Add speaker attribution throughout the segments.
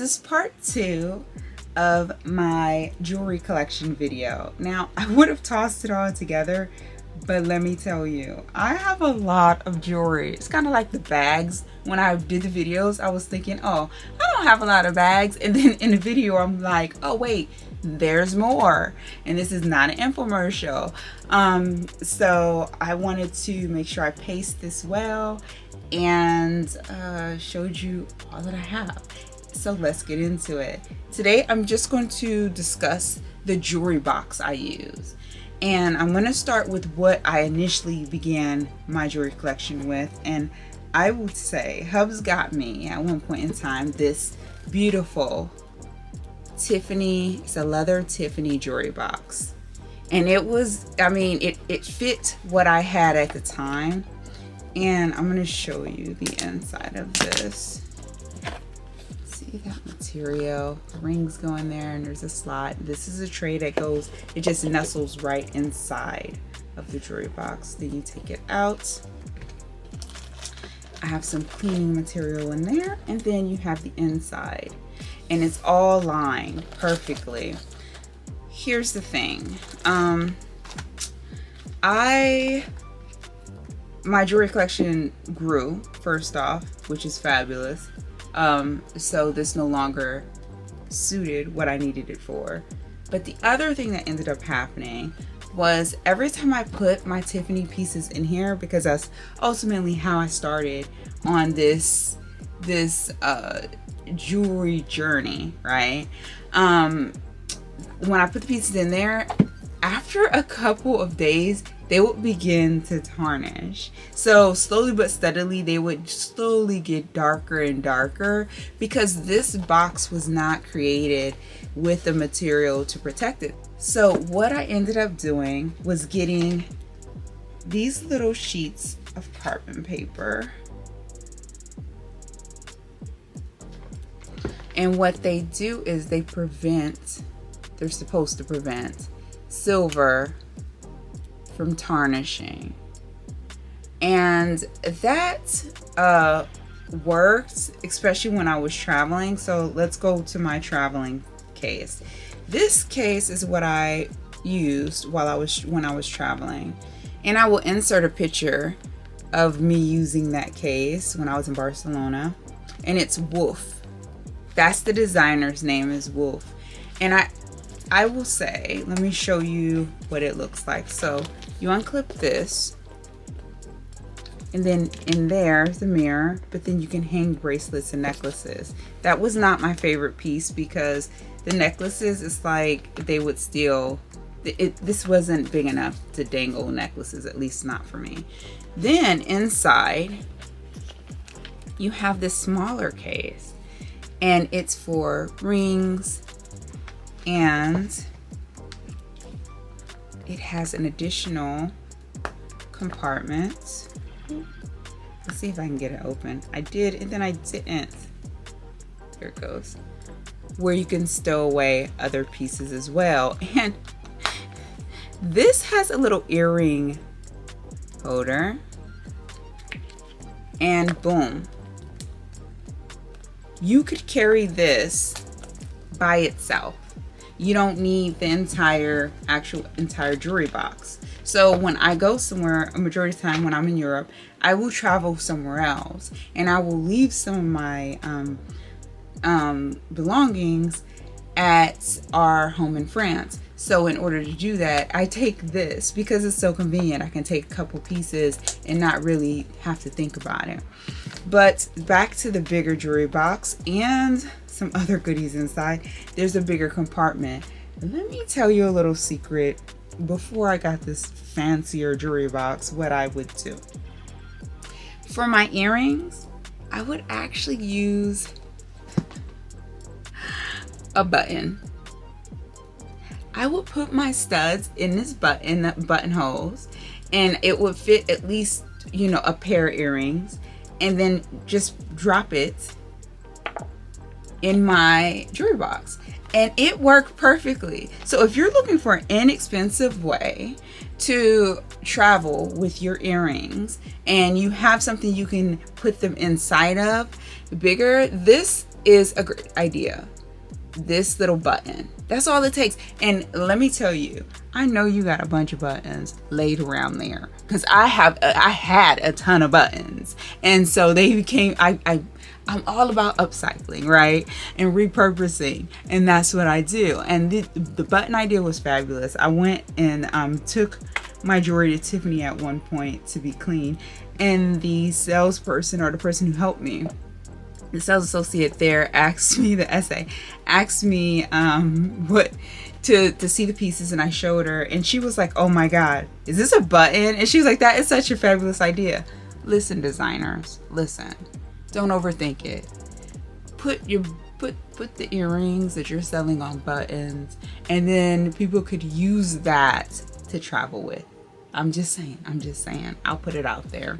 Speaker 1: is part 2 of my jewelry collection video. Now, I would have tossed it all together, but let me tell you, I have a lot of jewelry. It's kind of like the bags. When I did the videos, I was thinking, oh, I don't have a lot of bags. And then in the video, I'm like, oh wait, there's more. And this is not an infomercial. So I wanted to make sure I paced this well and showed you all that I have. So let's get into it. Today, I'm just going to discuss the jewelry box I use. And I'm going to start with what I initially began my jewelry collection with. And I would say Hubs got me at one point in time this beautiful Tiffany, it's a leather Tiffany jewelry box. And it was, I mean, it fit what I had at the time. And I'm going to show you the inside of this. See that material, rings go in there, and there's a slot. This is a tray that goes, it just nestles right inside of the jewelry box. Then you take it out. I have some cleaning material in there, and then you have the inside, and it's all lined perfectly. Here's the thing, my jewelry collection grew, first off, which is fabulous. So this no longer suited what I needed it for. But the other thing that ended up happening was every time I put my Tiffany pieces in here, because that's ultimately how I started on this jewelry journey, right? When I put the pieces in there, after a couple of days, they would begin to tarnish. So slowly but steadily, they would slowly get darker and darker because this box was not created with the material to protect it. So what I ended up doing was getting these little sheets of carbon paper. And what they do is they're supposed to prevent silver from tarnishing, and that worked, especially when I was traveling. So let's go to my traveling case. This case is what I used when I was traveling, and I will insert a picture of me using that case when I was in Barcelona, and it's Wolf. That's the designer's name, is Wolf. And I will say, let me show you what it looks like. So you unclip this, and then in there's the mirror, but then you can hang bracelets and necklaces. That was not my favorite piece because the necklaces, it's like they would steal. This wasn't big enough to dangle necklaces, at least not for me. Then inside, you have this smaller case, and it's for rings, and it has an additional compartment. Let's see if I can get it open. I did, and then I didn't. There it goes. Where you can stow away other pieces as well. And this has a little earring holder. And boom. You could carry this by itself. You don't need the entire jewelry box. So when I go somewhere, a majority of the time when I'm in Europe, I will travel somewhere else, and I will leave some of my belongings at our home in France. So in order to do that, I take this because it's so convenient. I can take a couple pieces and not really have to think about it. But back to the bigger jewelry box and some other goodies inside. There's a bigger compartment. Let me tell you a little secret. Before I got this fancier jewelry box, what I would do. For my earrings, I would actually use a button. I would put my studs in this buttonholes, and it would fit at least, you know, a pair of earrings, and then just drop it in my jewelry box. And it worked perfectly. So if you're looking for an inexpensive way to travel with your earrings and you have something you can put them inside of bigger, this is a great idea. This little button, that's all it takes. And let me tell you, I know you got a bunch of buttons laid around there, because I had a ton of buttons, and so they became, I'm all about upcycling, right? And repurposing, and that's what I do. And the button idea was fabulous. I went and took my jewelry to Tiffany at one point to be clean, and the salesperson, or the person who helped me, the sales associate there, asked me what to see the pieces, and I showed her, and she was like, "Oh my God, is this a button?" And she was like, "That is such a fabulous idea." Listen, designers, listen. Don't overthink it. Put the earrings that you're selling on buttons, and then people could use that to travel with. I'm just saying. I'll put it out there.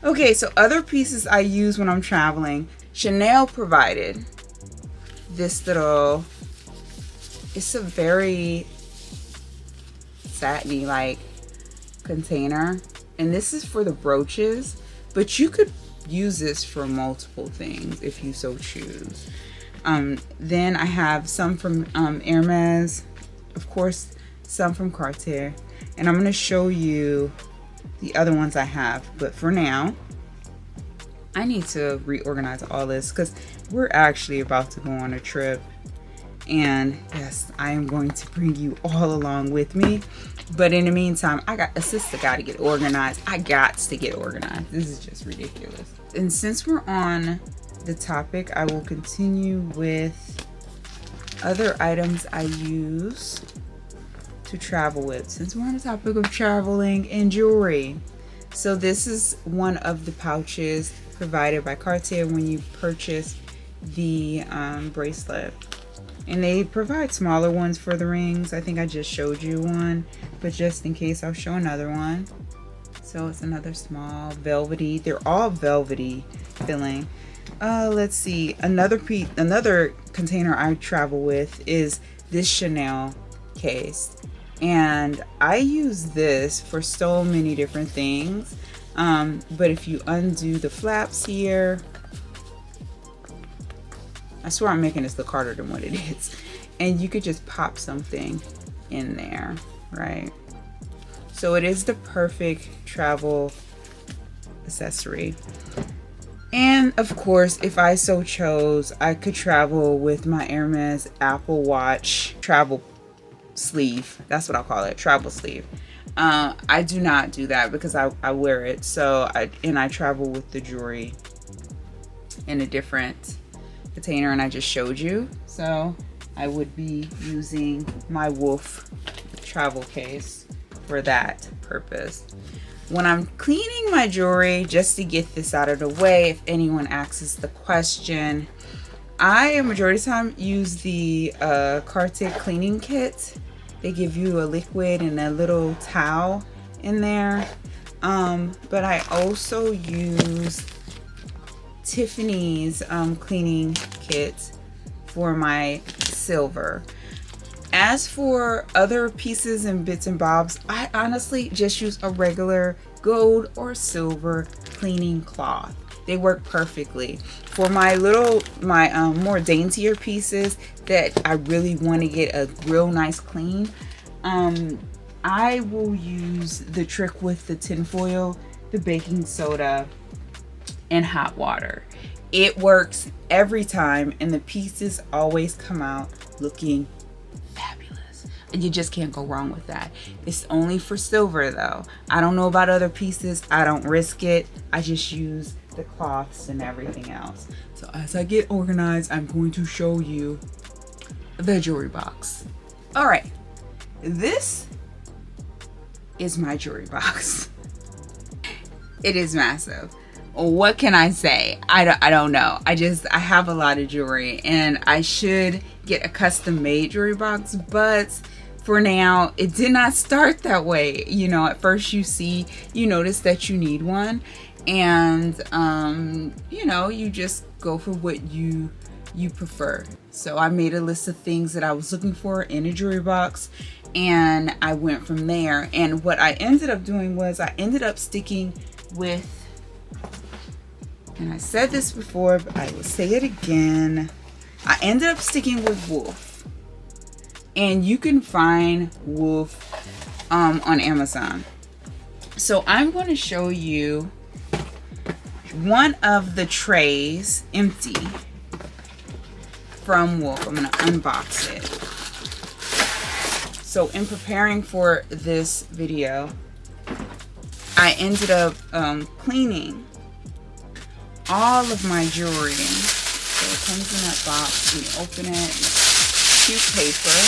Speaker 1: Okay, so other pieces I use when I'm traveling. Chanel provided this little, it's a very satiny like container, and this is for the brooches, but you could use this for multiple things if you so choose. Then I have some from Hermes, of course, some from Cartier, and I'm going to show you the other ones I have. But for now, I need to reorganize all this because we're actually about to go on a trip, and yes, I am going to bring you all along with me. But in the meantime, a sister got to get organized. I got to get organized. This is just ridiculous. And since we're on the topic, I will continue with other items I use to travel with, since we're on the topic of traveling and jewelry. So this is one of the pouches provided by Cartier when you purchase the bracelet. And they provide smaller ones for the rings. I think I just showed you one, but just in case, I'll show another one. So it's another small velvety. They're all velvety feeling. Let's see. Another container I travel with is this Chanel case. And I use this for so many different things. But if you undo the flaps here, I swear I'm making this look harder than what it is. And you could just pop something in there, right? So it is the perfect travel accessory. And of course, if I so chose, I could travel with my Hermes Apple Watch travel sleeve. That's what I'll call it, travel sleeve. I do not do that because I wear it. So I travel with the jewelry in a different container, and I just showed you. So I would be using my Wolf travel case for that purpose. When I'm cleaning my jewelry, just to get this out of the way, if anyone asks the question, I majority of the time use the Cartier cleaning kit. They give you a liquid and a little towel in there. But I also use Tiffany's cleaning kit for my silver. As for other pieces and bits and bobs, I honestly just use a regular gold or silver cleaning cloth. They work perfectly. For my more daintier pieces that I really want to get a real nice clean, I will use the trick with the tinfoil, the baking soda, and hot water. It works every time, and the pieces always come out looking fabulous. And you just can't go wrong with that. It's only for silver though. I don't know about other pieces. I don't risk it. I just use the cloths and everything else. So as I get organized, I'm going to show you the jewelry box. All right, this is my jewelry box. It is massive. What can I say? I don't know. I have a lot of jewelry, and I should get a custom made jewelry box, but for now it did not start that way. You know, at first you notice that you need one, and you know, you just go for what you prefer. So I made a list of things that I was looking for in a jewelry box, and I went from there. And what I ended up doing was I ended up sticking with And I said this before, but I will say it again. I ended up sticking with Wolf. And you can find Wolf on Amazon. So I'm going to show you one of the trays empty from Wolf. I'm going to unbox it. So in preparing for this video, I ended up cleaning all of my jewelry. So it comes in that box, and you open it, cute paper.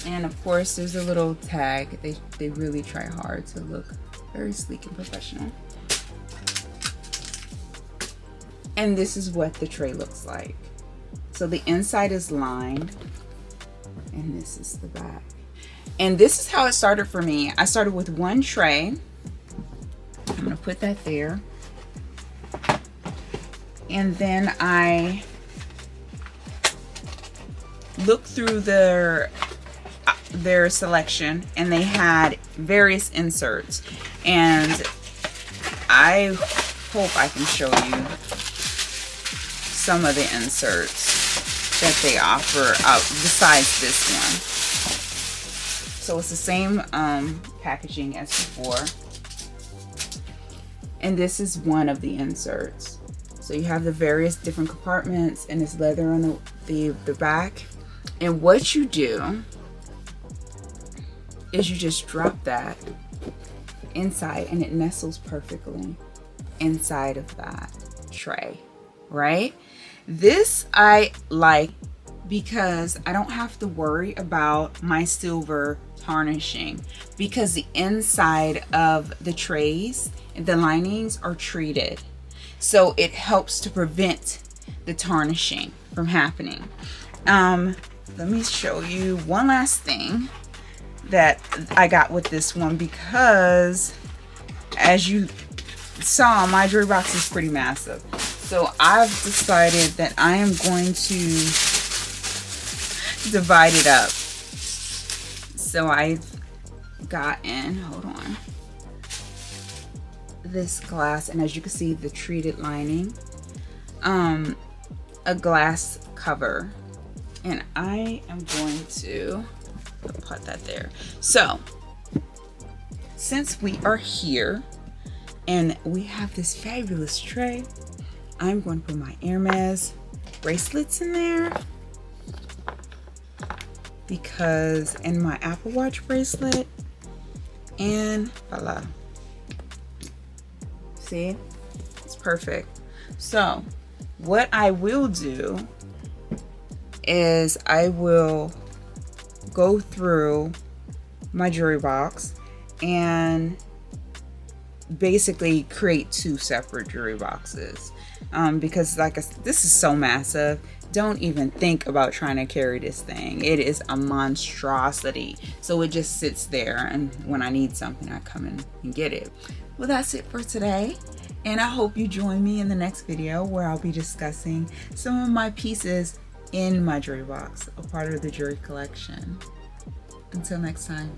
Speaker 1: And of course there's a little tag. They really try hard to look very sleek and professional. And this is what the tray looks like. So the inside is lined, and this is the back. And this is how it started for me. I started with one tray. I'm gonna put that there. And then I looked through their selection, and they had various inserts. And I hope I can show you some of the inserts that they offer besides this one. So it's the same packaging as before. And this is one of the inserts. So you have the various different compartments, and it's leather on the back. And what you do is you just drop that inside, and it nestles perfectly inside of that tray, right? This I like because I don't have to worry about my silver tarnishing, because the inside of the trays and the linings are treated. So it helps to prevent the tarnishing from happening. Let me show you one last thing that I got with this one, because as you saw, my jewelry box is pretty massive. So I've decided that I am going to divide it up. So I've gotten, hold on, this glass, and as you can see, the treated lining, a glass cover, and I am going to put that there. So since we are here and we have this fabulous tray, I'm going to put my Hermes bracelets in there, because in my Apple Watch bracelet, and voila. See, it's perfect. So what I will do is I will go through my jewelry box and basically create two separate jewelry boxes, because like this is so massive. Don't even think about trying to carry this thing. It is a monstrosity. So it just sits there, and when I need something, I come in and get it. Well, that's it for today, and I hope you join me in the next video, where I'll be discussing some of my pieces in my jewelry box, a part of the jewelry collection. Until next time.